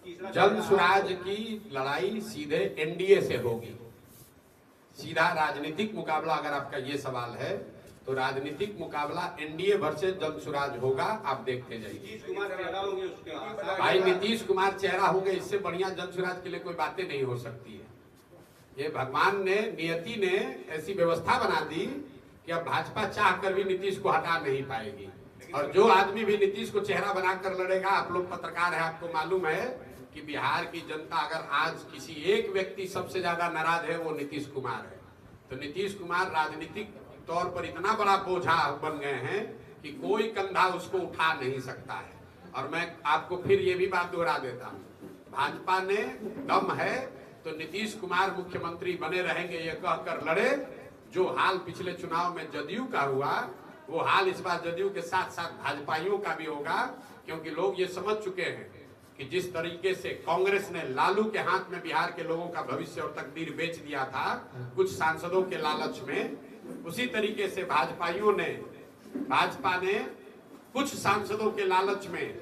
जन सुराज की लड़ाई सीधे एनडीए से होगी। सीधा राजनीतिक मुकाबला अगर आपका ये सवाल है तो राजनीतिक मुकाबला एनडीए वर्सेस जन सुराज होगा। आप देखते जाइए। भाई नीतीश कुमार चेहरा होंगे, इससे बढ़िया जन सुराज के लिए कोई बातें नहीं हो सकती है। ये भगवान ने, नियति ने ऐसी व्यवस्था बना दी कि अब भाजपा चाह कर भी नीतीश को हटा नहीं पाएगी। और जो आदमी भी नीतीश को चेहरा बनाकर लड़ेगा, आप लोग पत्रकार हैं, आपको मालूम है कि बिहार की जनता अगर आज किसी एक व्यक्ति सबसे ज्यादा नाराज है वो नीतीश कुमार है। तो नीतीश कुमार राजनीतिक तौर पर इतना बड़ा बोझा बन गए हैं कि कोई कंधा उसको उठा नहीं सकता है। और मैं आपको फिर ये भी बात दोहरा देता हूँ, भाजपा ने दम है तो नीतीश कुमार मुख्यमंत्री बने रहेंगे ये कहकर लड़े। जो हाल पिछले चुनाव में जदयू का हुआ वो हाल इस बार जदयू के साथ साथ भाजपाइयों का भी होगा, क्योंकि लोग ये समझ चुके हैं कि जिस तरीके से कांग्रेस ने लालू के हाथ में बिहार के लोगों का भविष्य और तकदीर बेच दिया था कुछ सांसदों के लालच में, उसी तरीके से भाजपा ने कुछ सांसदों के लालच में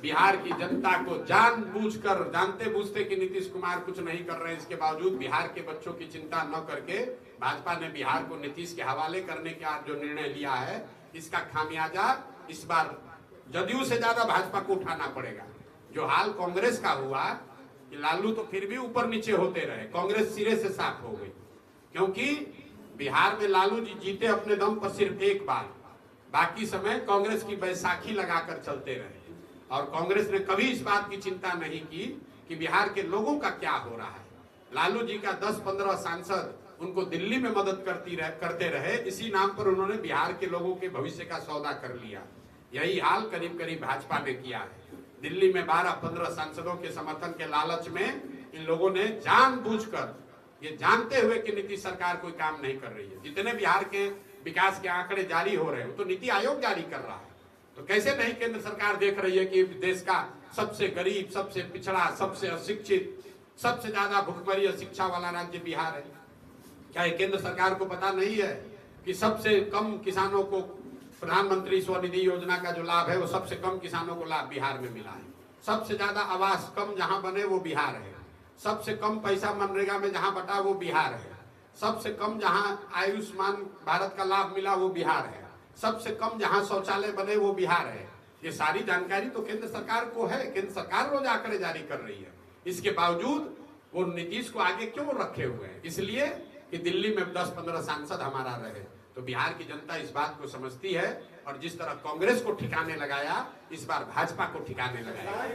बिहार की जनता को जानबूझकर, जानते बूझते कि नीतीश कुमार कुछ नहीं कर रहे हैं, इसके बावजूद बिहार के बच्चों की चिंता न करके भाजपा ने बिहार को नीतीश के हवाले करने का जो निर्णय लिया है, इसका खामियाजा इस बार जदयू से ज्यादा भाजपा को उठाना पड़ेगा। जो हाल कांग्रेस का हुआ कि लालू तो फिर भी ऊपर नीचे होते रहे, कांग्रेस सिरे से साफ हो गई, क्योंकि बिहार में लालू जी जीते अपने दम पर सिर्फ एक बार, बाकी समय कांग्रेस की बैसाखी लगाकर चलते रहे। और कांग्रेस ने कभी इस बात की चिंता नहीं की कि बिहार के लोगों का क्या हो रहा है। लालू जी का 10-15 सांसद उनको दिल्ली में मदद करते रहे, इसी नाम पर उन्होंने बिहार के लोगों के भविष्य का सौदा कर लिया। यही हाल करीब करीब भाजपा ने किया है। दिल्ली में 12-15 सांसदों के समर्थन के लालच में इन लोगों ने जानबूझकर, ये जानते हुए कि नीतीश सरकार कोई काम नहीं कर रही है, जितने बिहार के विकास के आंकड़े जारी हो रहे हैं तो नीति आयोग जारी कर रहा है, तो कैसे नहीं केंद्र सरकार देख रही है कि देश का सबसे गरीब, सबसे पिछड़ा, सबसे अशिक्षित, सबसे ज्यादा भुखमरी और शिक्षा वाला राज्य बिहार है। क्या ये केंद्र सरकार को पता नहीं है कि सबसे कम किसानों को प्रधानमंत्री स्वनिधि योजना का जो लाभ है वो सबसे कम किसानों को लाभ बिहार में मिला है। सबसे ज्यादा आवास कम जहां बने वो बिहार है। सबसे कम पैसा मनरेगा में जहां बटा वो बिहार है। सबसे कम जहां आयुष्मान भारत का लाभ मिला वो बिहार है। सबसे कम जहां शौचालय बने वो बिहार है। ये सारी जानकारी तो केंद्र सरकार को है, केंद्र सरकार रोज आंकड़े जारी कर रही है। इसके बावजूद वो नीतीश को आगे क्यों रखे हुए हैं? इसलिए कि दिल्ली में 10-15 सांसद हमारा रहे। तो बिहार की जनता इस बात को समझती है और जिस तरह कांग्रेस को ठिकाने लगाया, इस बार भाजपा को ठिकाने लगाया।